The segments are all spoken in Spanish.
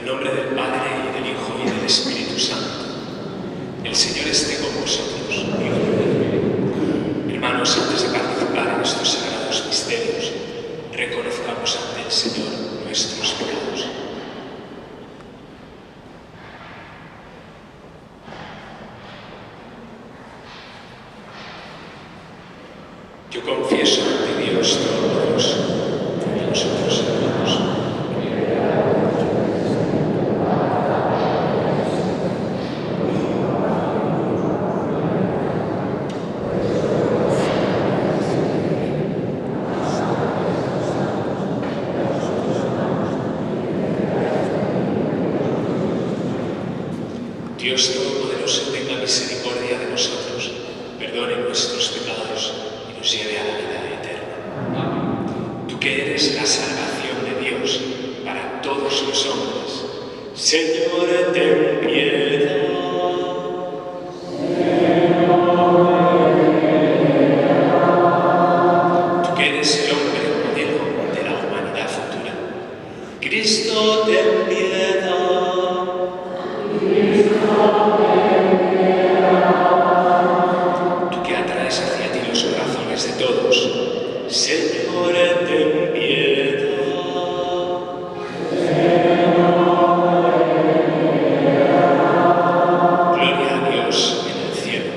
el nombre del Padre, y del Hijo, y del Espíritu Santo. El Señor esté con vosotros. Hermanos, antes de participar en estos sagrados misterios, reconozcamos ante el Señor nuestros pecados. Yo confieso ante Dios Todopoderoso y a vosotros, hermanos, Dios Todopoderoso tenga misericordia de nosotros, perdone nuestros pecados y nos lleve a la vida eterna. Tú que eres la salvación de Dios para todos los hombres, Señor, ten piedad. Tú que eres el hombre modelo de la humanidad futura, Cristo, ten piedad. Tú que atraes hacia ti los corazones de todos, Señor, ten piedad. Gloria a Dios en el cielo.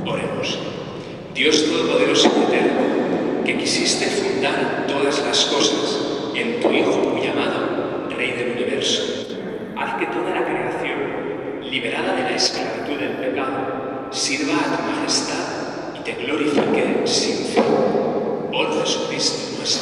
Oremos. Dios Todopoderoso y Eterno, que quisiste fundar todas las cosas en tu Hijo muy amado, Rey del Universo, haz que toda la creación, liberada de la esclavitud del pecado, sirva a tu majestad y te glorifique sin fin. Por Jesucristo nuestro